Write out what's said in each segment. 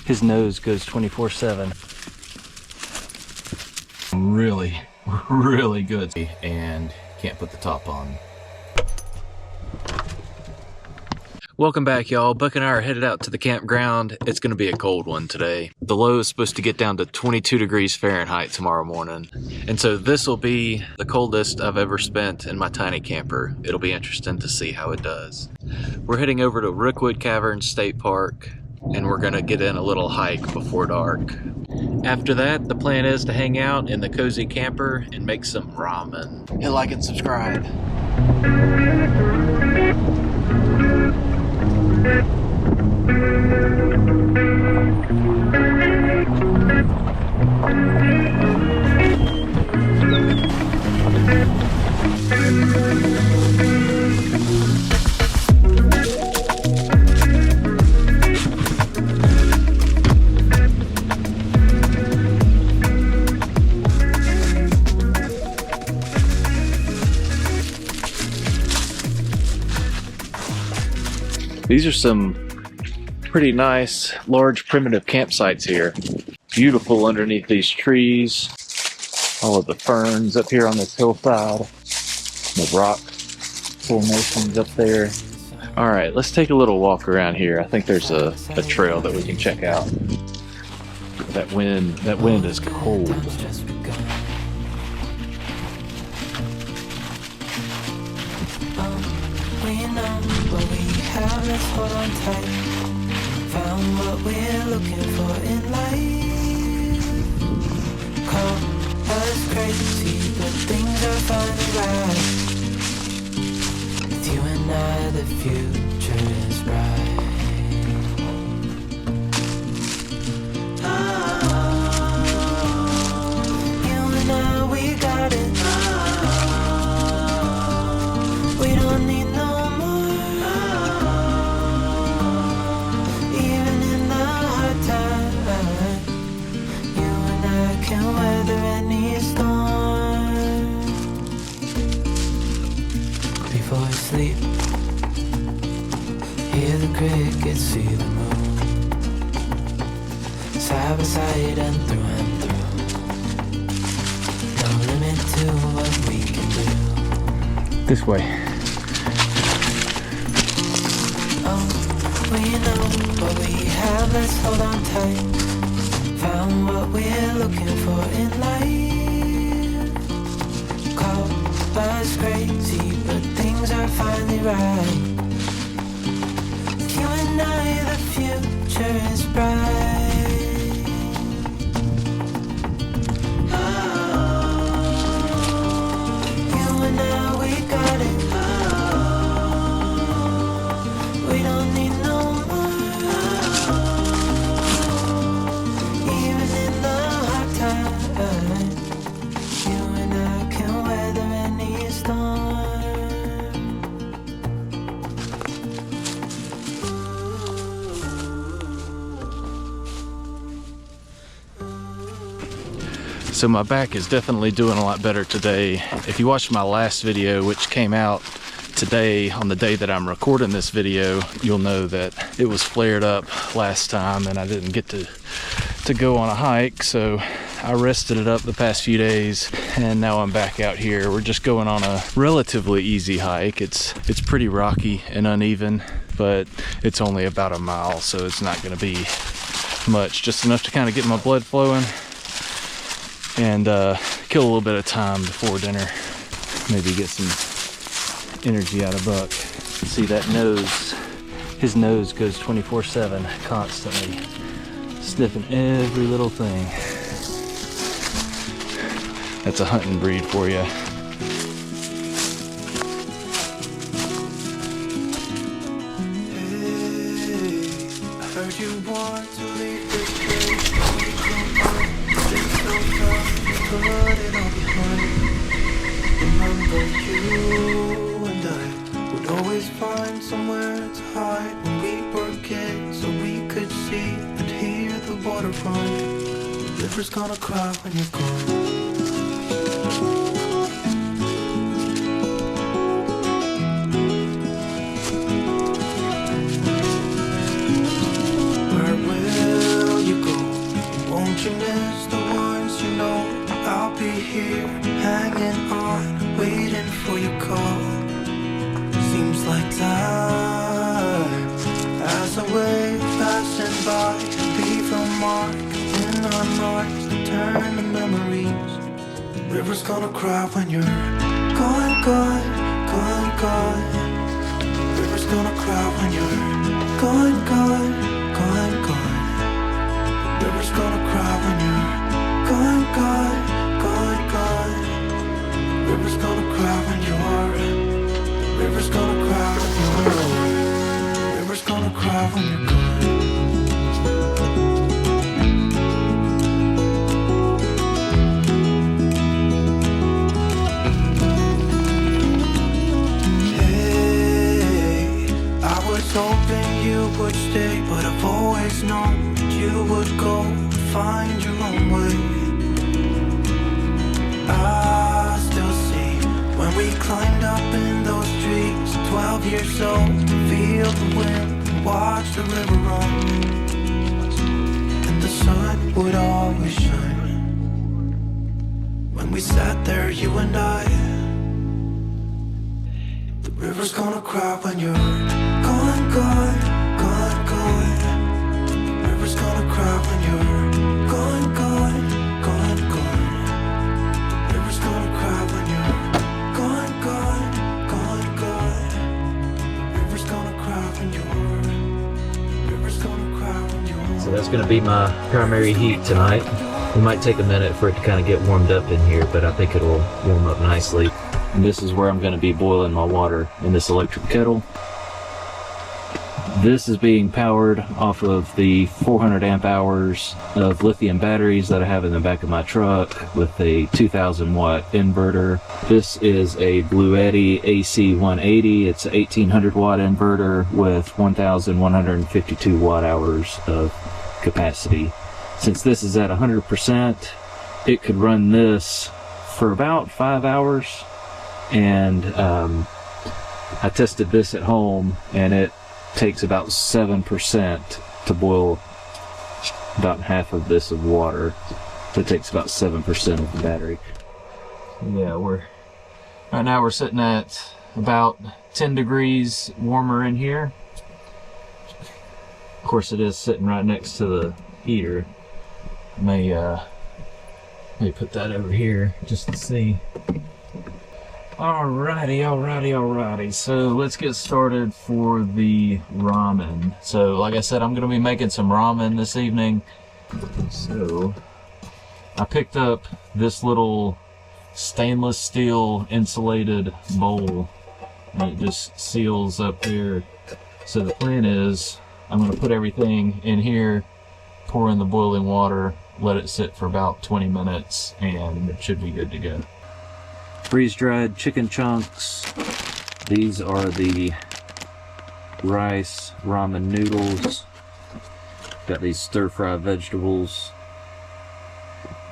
His nose goes 24/7. Really, really good. And can't put the top on. Welcome back, y'all. Buck and I are headed out to the campground. It's going to be a cold one today. The low is supposed to get down to 22 degrees Fahrenheit tomorrow morning. And so this will be the coldest I've ever spent in my tiny camper. It'll be interesting to see how it does. We're heading over to Rookwood Caverns State Park, and we're going to get in a little hike before dark. After that, the plan is to hang out in the cozy camper and make some ramen. Hit like and subscribe. These are some pretty nice, large, primitive campsites here. Beautiful underneath these trees. All of the ferns up here on this hillside. The rock formations up there. All right, let's take a little walk around here. I think there's a trail that we can check out. That wind is cold. Let's hold on tight. Found what we're looking for in life. Call us crazy, but things are finally right. With you and I, the future is bright. You and I, we got it. We don't need no more. Can weather any storm. Before I sleep, hear the crickets, see the moon. Side by side and through. No limit to what we can do. This way. Oh, we know what we have, let's hold on tight. Found what we're looking for in life. Call us crazy, but things are finally right. You and I, the future is bright. Oh, you and I, we got it. Oh, we don't need no more. So my back is definitely doing a lot better today. If you watched my last video, which came out today on the day that I'm recording this video, you'll know that it was flared up last time and I didn't get to go on a hike. So I rested it up the past few days and now I'm back out here. We're just going on a relatively easy hike. It's pretty rocky and uneven, but it's only about a mile, so it's not gonna be much, just enough to kind of get my blood flowing and kill a little bit of time before dinner. Maybe get some energy out of Buck. See that nose, his nose goes 24/7, constantly sniffing every little thing. That's a hunting breed for you. I heard you want to leave this place. It's so tough to let it all behind. Remember you and I would always find somewhere to hide when we were kids, so we could see and hear the water run. The river's gonna cry when you're gone. Where will here, hanging on, waiting for your call. Seems like time as a wave passing by, leave a mark in our minds, turn to memories. River's gonna cry when you're gone, gone, gone, gone. River's gonna cry when you're gone, gone, gone, gone. River's gonna cry when you're gone, gone, gone, gone. River's gonna cry when you're. River's gonna cry when you're. River's gonna cry when you're gone. Hoping you would stay, but I've always known that you would go and find your own way. I still see when we climbed up in those trees, 12 years old, feel the wind and watch the river run, and the sun would always shine. When we sat there, you and I. The river's gonna cry when you're gone, gone, gone, gone. River's gonna cry when you're gone, gone, gone, gone. River's gonna cry when you're gone, gone, gone, gone. River's gonna cry when you're. River's gonna cry when you're. So that's gonna be my primary heat tonight. It might take a minute for it to kind of get warmed up in here, but I think it'll warm up nicely. And this is where I'm going to be boiling my water in this electric kettle. This is being powered off of the 400 amp hours of lithium batteries that I have in the back of my truck with a 2000 watt inverter. This is a Bluetti AC 180. It's an 1800 watt inverter with 1152 watt hours of capacity. Since this is at 100%, it could run this for about 5 hours. And I tested this at home, and it takes about 7% to boil about half of this of water. So it takes about 7% of the battery. Yeah, right now we're sitting at about 10 degrees warmer in here. Of course, it is sitting right next to the heater. I may put that over here just to see. Alrighty. So let's get started for the ramen. So like I said, I'm going to be making some ramen this evening. So I picked up this little stainless steel insulated bowl, and it just seals up there. So the plan is I'm going to put everything in here, pour in the boiling water, let it sit for about 20 minutes, and it should be good to go. Freeze-dried chicken chunks. These are the rice ramen noodles. Got these stir-fry vegetables.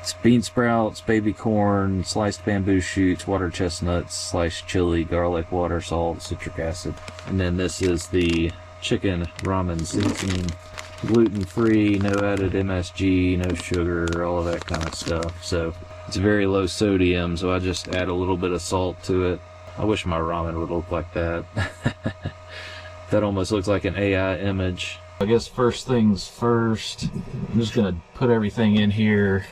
It's bean sprouts, baby corn, sliced bamboo shoots, water chestnuts, sliced chili, garlic, water, salt, citric acid. And then this is the chicken ramen seasoning. Gluten-free, no added MSG, no sugar, all of that kind of stuff. So it's very low sodium, so I just add a little bit of salt to it. I wish my ramen would look like that. That almost looks like an AI image. I guess first things first, I'm just gonna put everything in here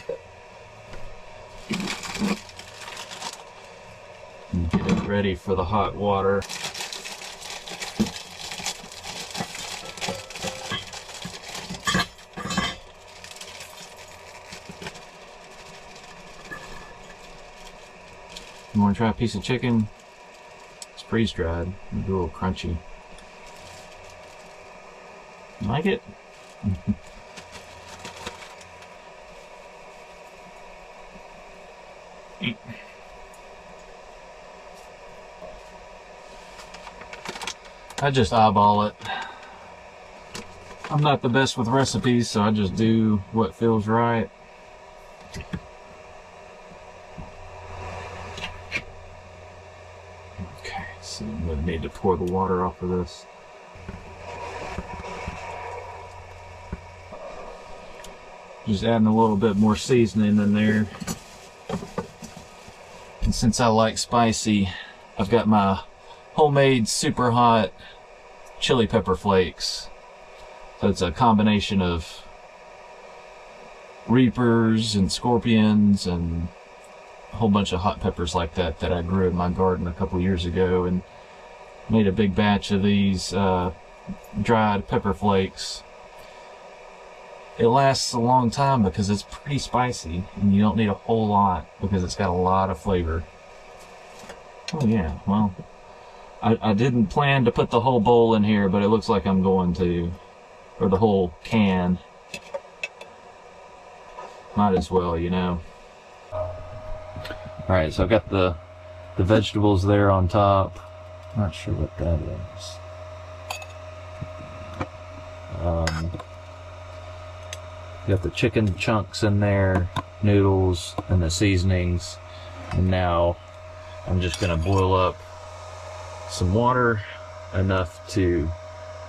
and get it ready for the hot water. You want to try a piece of chicken? It's freeze-dried. It'll be a little crunchy. You like it? I just eyeball it. I'm not the best with recipes, so I just do what feels right. Okay, so I'm going to need to pour the water off of this. Just adding a little bit more seasoning in there. And since I like spicy, I've got my homemade super hot chili pepper flakes. So it's a combination of reapers and scorpions and a whole bunch of hot peppers like that that I grew in my garden a couple years ago, and made a big batch of these dried pepper flakes. It lasts a long time because it's pretty spicy and you don't need a whole lot because it's got a lot of flavor. Oh yeah, well, I didn't plan to put the whole bowl in here, but it looks like I'm going to, or the whole can. Might as well, you know. Alright, so I've got the vegetables there on top. Not sure what that is. Got the chicken chunks in there, noodles, and the seasonings. And now I'm just gonna boil up some water, enough to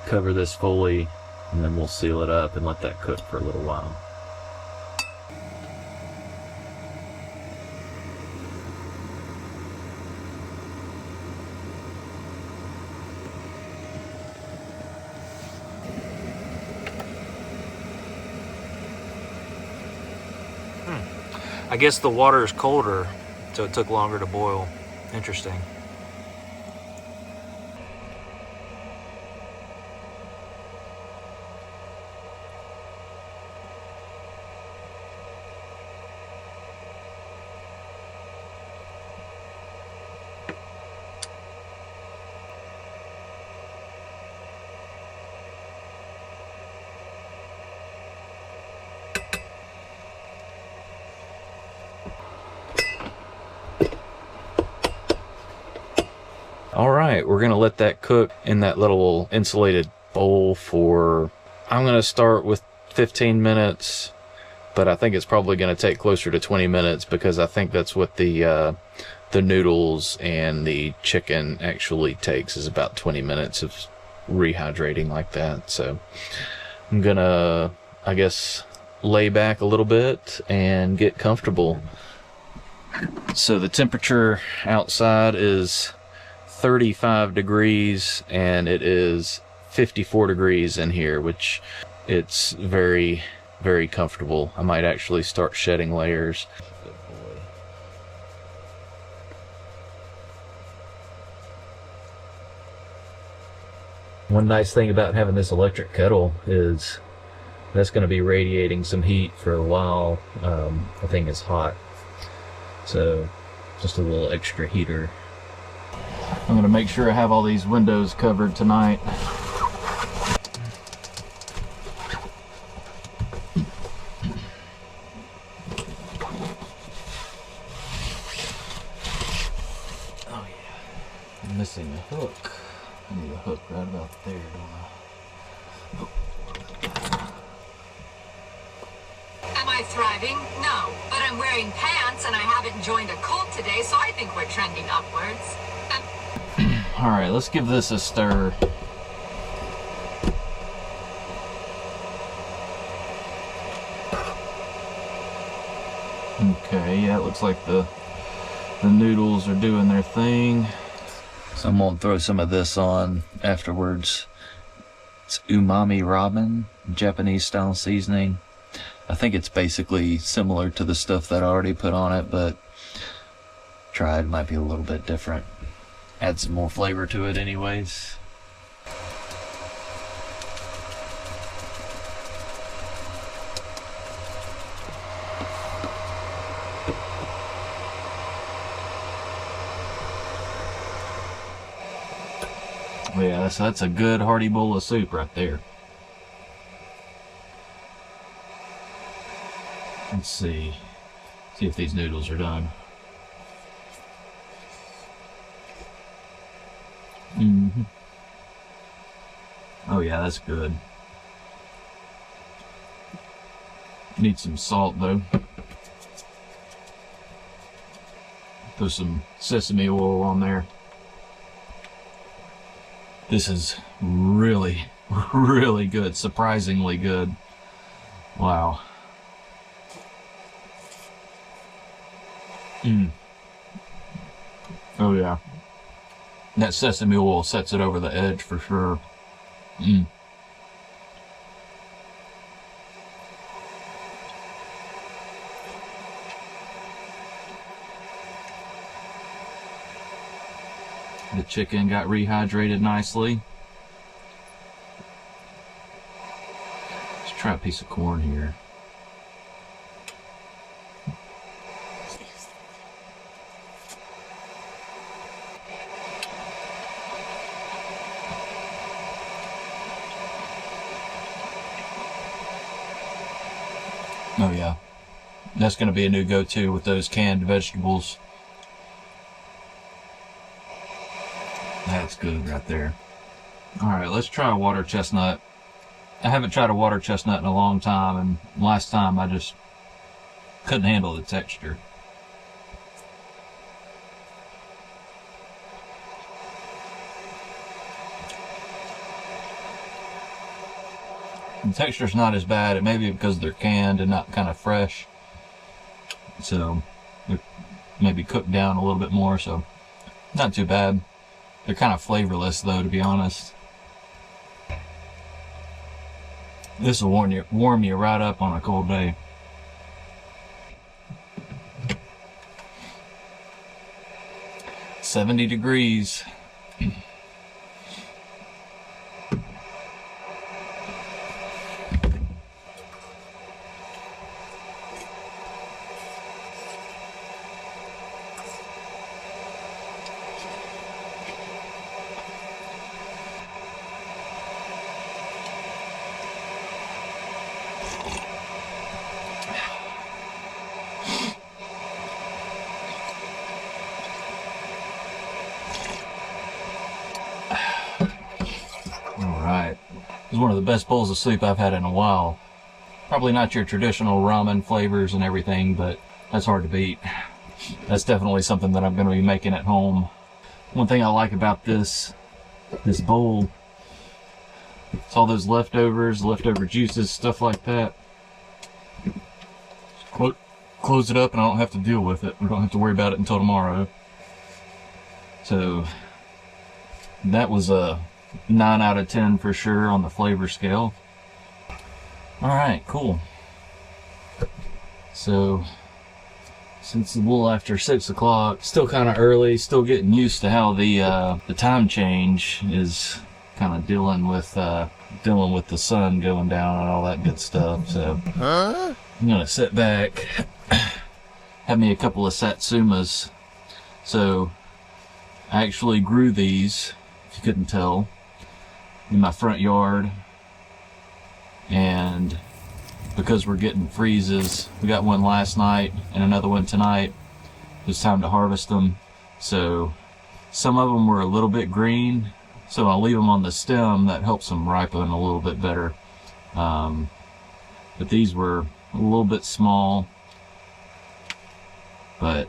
cover this fully, and then we'll seal it up and let that cook for a little while. I guess the water is colder, so it took longer to boil. Interesting. All right, we're gonna let that cook in that little insulated bowl for, I'm gonna start with 15 minutes, but I think it's probably gonna take closer to 20 minutes because I think that's what the noodles and the chicken actually takes, is about 20 minutes of rehydrating like that. So I'm gonna, I guess, lay back a little bit and get comfortable. So the temperature outside is 35 degrees and it is 54 degrees in here, which it's very, very comfortable. I might actually start shedding layers. One nice thing about having this electric kettle is that's going to be radiating some heat for a while. I think it's hot, so just a little extra heater. I'm gonna make sure I have all these windows covered tonight. Oh yeah, I'm missing a hook. I need a hook right about there, don't I? Am I thriving? No, but I'm wearing pants and I haven't joined a cult today, so I think we're trending upwards. All right, let's give this a stir. Okay, yeah, it looks like the noodles are doing their thing. So I'm gonna throw some of this on afterwards. It's umami ramen, Japanese style seasoning. I think it's basically similar to the stuff that I already put on it, but tried might be a little bit different. Add some more flavor to it anyways. Oh yeah, that's a good hearty bowl of soup right there. Let's see if these noodles are done. Oh yeah, that's good. Need some salt though. Throw some sesame oil on there. This is really, really good. Surprisingly good. Wow. Oh yeah. That sesame oil sets it over the edge for sure. Mm. The chicken got rehydrated nicely. Let's try a piece of corn here. Oh yeah, that's going to be a new go-to with those canned vegetables. That's good right there. Alright, let's try a water chestnut. I haven't tried a water chestnut in a long time, and last time I just couldn't handle the texture. The texture's not as bad. It may be because they're canned and not kind of fresh. So, they're maybe cooked down a little bit more, so not too bad. They're kind of flavorless though, to be honest. This will warm you right up on a cold day. "70 degrees. Alright. This is one of the best bowls of soup I've had in a while. Probably not your traditional ramen flavors and everything, but that's hard to beat. That's definitely something that I'm going to be making at home. One thing I like about this bowl, it's all those leftovers, leftover juices, stuff like that. Close it up and I don't have to deal with it. I don't have to worry about it until tomorrow. So that was a 9 out of 10 for sure on the flavor scale. Alright, cool. So, since it's a little after 6 o'clock, still kind of early, still getting used to how the time change is kind of dealing with the sun going down and all that good stuff. So, I'm gonna sit back, have me a couple of satsumas. So, I actually grew these, if you couldn't tell, in my front yard, and because we're getting freezes, we got one last night and another one tonight. It was time to harvest them. So some of them were a little bit green, so I'll leave them on the stem. That helps them ripen a little bit better. But these were a little bit small, but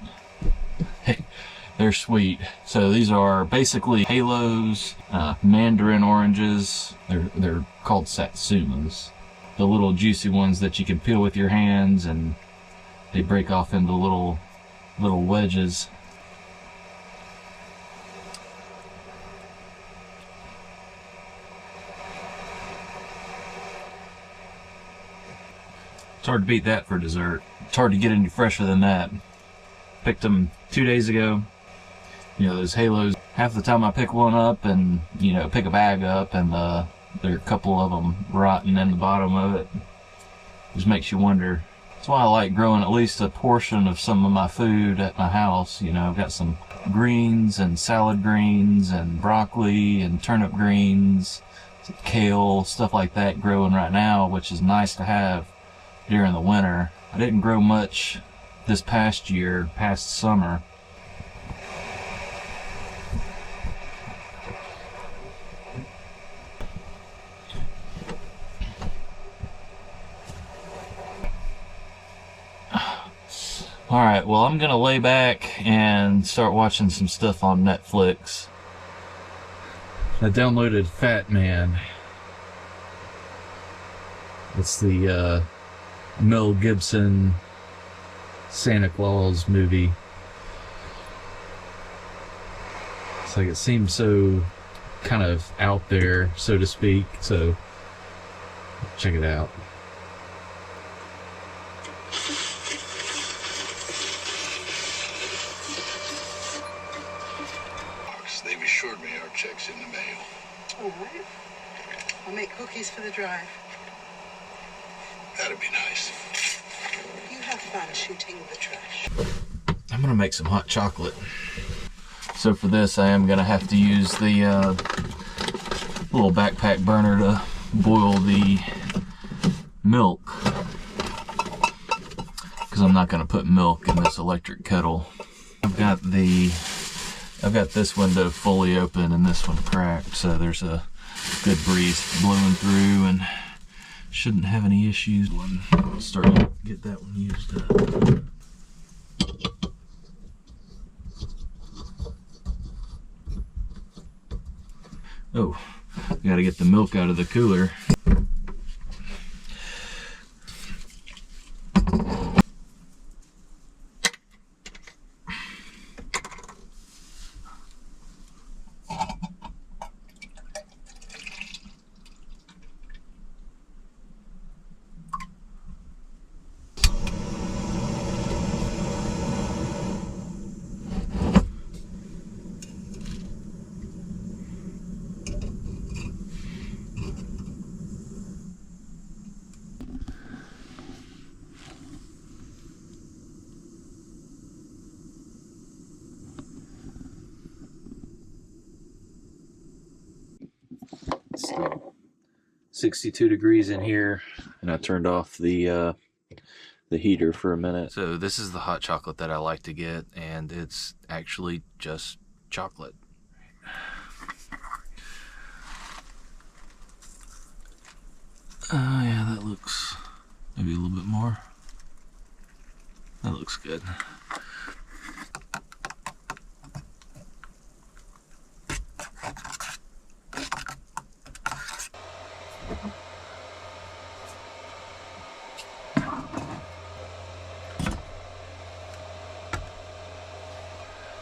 they're sweet. So these are basically halos, mandarin oranges. They're called satsumas. The little juicy ones that you can peel with your hands, and they break off into little wedges. It's hard to beat that for dessert. It's hard to get any fresher than that. Picked them 2 days ago. You know, those halos, half the time I pick one up and, you know, pick a bag up, and there are a couple of them rotten in the bottom of it. Just makes you wonder. That's why I like growing at least a portion of some of my food at my house. You know, I've got some greens and salad greens and broccoli and turnip greens, kale, stuff like that growing right now, which is nice to have during the winter. I didn't grow much this past year, past summer. Alright, well, I'm gonna lay back and start watching some stuff on Netflix. I downloaded Fat Man. It's the Mel Gibson Santa Claus movie. It's like it seems so kind of out there, so to speak. So check it out. They've assured me our check's in the mail. All right. I'll make cookies for the drive. That'd be nice. You have fun shooting the trash. I'm gonna make some hot chocolate. So for this, I am gonna have to use the little backpack burner to boil the milk, because I'm not gonna put milk in this electric kettle. I've got this window fully open and this one cracked, so there's a good breeze blowing through and shouldn't have any issues. I'll start to get that one used up. Oh, gotta get the milk out of the cooler. It's still 62 degrees in here, and I turned off the heater for a minute. So this is the hot chocolate that I like to get, and it's actually just chocolate. Yeah, that looks maybe a little bit more. That looks good.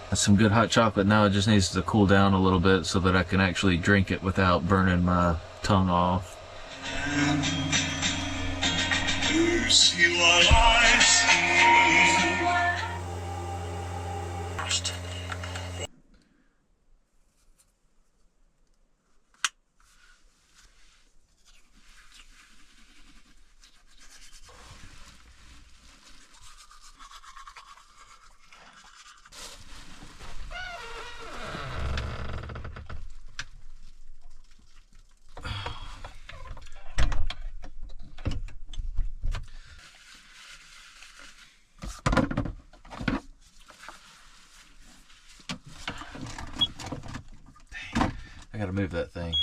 That's some good hot chocolate. Now it just needs to cool down a little bit so that I can actually drink it without burning my tongue off. To see what I see. I gotta move that thing.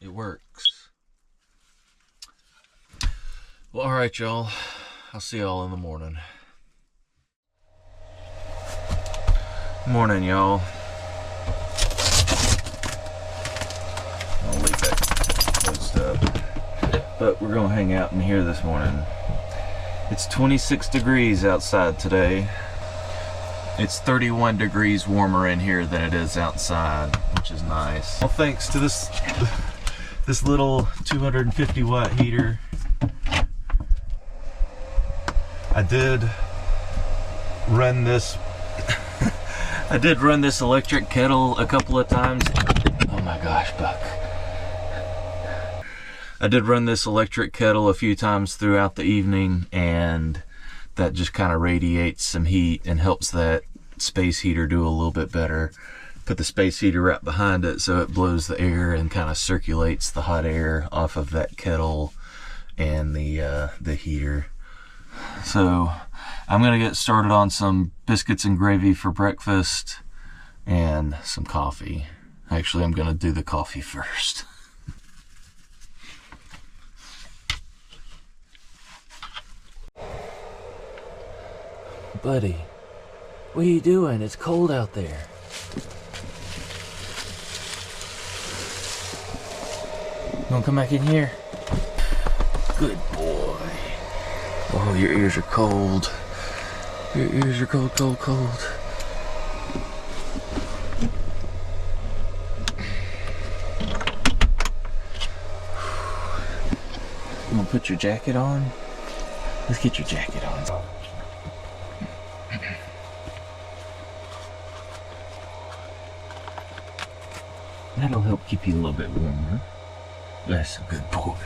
It works. Well, alright, y'all. I'll see y'all in the morning. Morning, y'all. I'll leave that closed up. But we're gonna hang out in here this morning. It's 26 degrees outside today. It's 31 degrees warmer in here than it is outside, which is nice. Well, thanks to this little 250 watt heater. I did run this electric kettle a couple of times. Oh my gosh, Buck. I did run this electric kettle a few times throughout the evening, and that just kind of radiates some heat and helps that space heater do a little bit better. Put the space heater right behind it so it blows the air and kind of circulates the hot air off of that kettle and the heater. So I'm gonna get started on some biscuits and gravy for breakfast and some coffee. Actually, I'm gonna do the coffee first. Buddy, what are you doing? It's cold out there. You wanna come back in here? Good boy. Oh, your ears are cold. Your ears are cold, cold, cold. You gonna put your jacket on? Let's get your jacket on. That'll help keep you a little bit warmer. That's a good boy.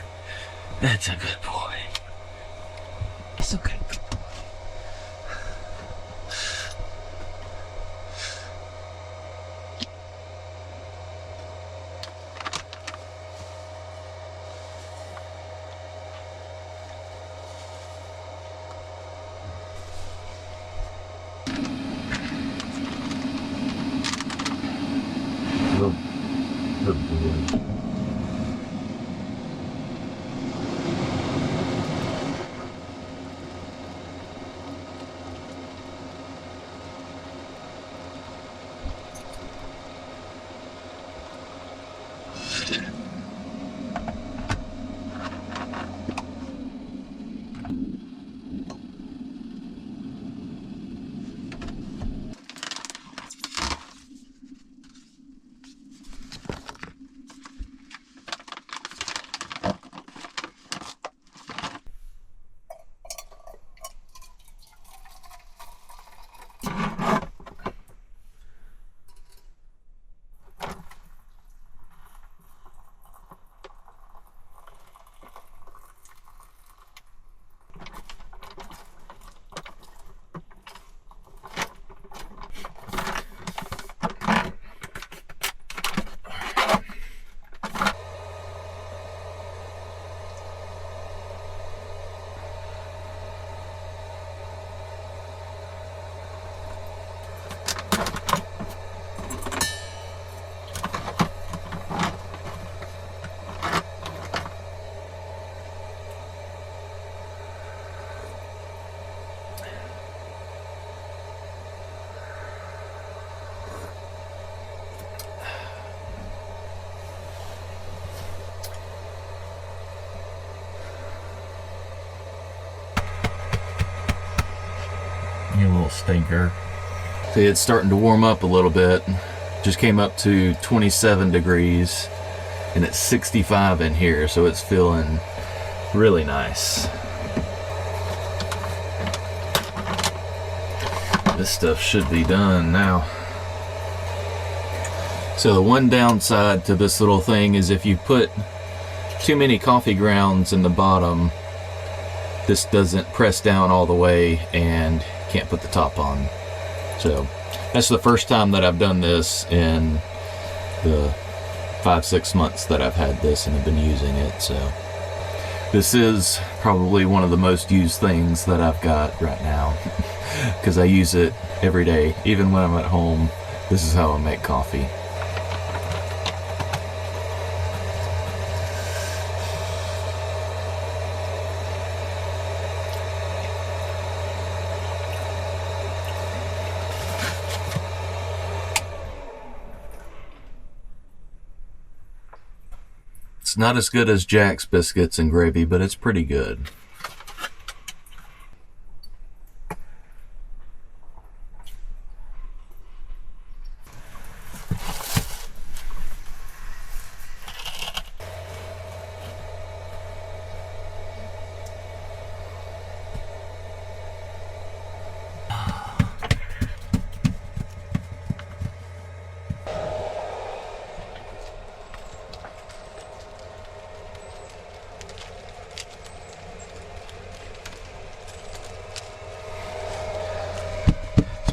That's a good boy. It's okay. Good boy. You little stinker. See, it's starting to warm up a little bit. Just came up to 27 degrees and it's 65 in here, so it's feeling really nice. This stuff should be done now. So the one downside to this little thing is if you put too many coffee grounds in the bottom, this doesn't press down all the way and can't put the top on. So that's the first time that I've done this in the 5-6 months that I've had this and have been using it. So this is probably one of the most used things that I've got right now because I use it every day. Even when I'm at home, this is how I make coffee. It's not as good as Jack's biscuits and gravy, but it's pretty good.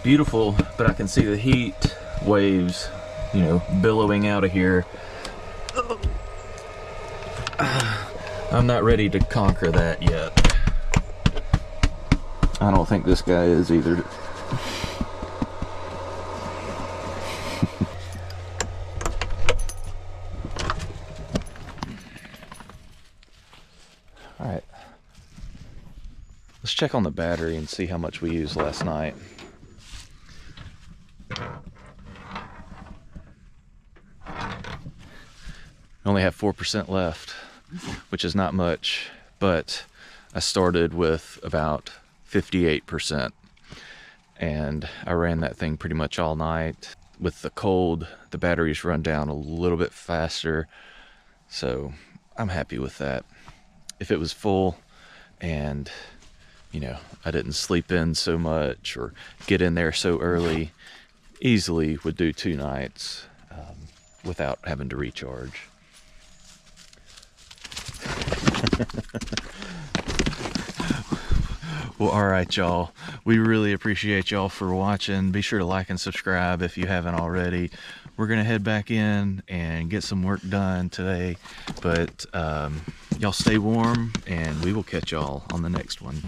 Beautiful, but I can see the heat waves, you know, billowing out of here. I'm not ready to conquer that yet. I don't think this guy is either. All right, let's check on the battery and see how much we used last night. Only have 4% left, which is not much, but I started with about 58%, and I ran that thing pretty much all night. With the cold, the batteries run down a little bit faster, so I'm happy with that. If it was full and, you know, I didn't sleep in so much or get in there so early, easily would do 2 nights without having to recharge. Well, all right, y'all. We really appreciate y'all for watching. Be sure to like and subscribe if you haven't already. We're going to head back in and get some work done today. But y'all stay warm, and we will catch y'all on the next one.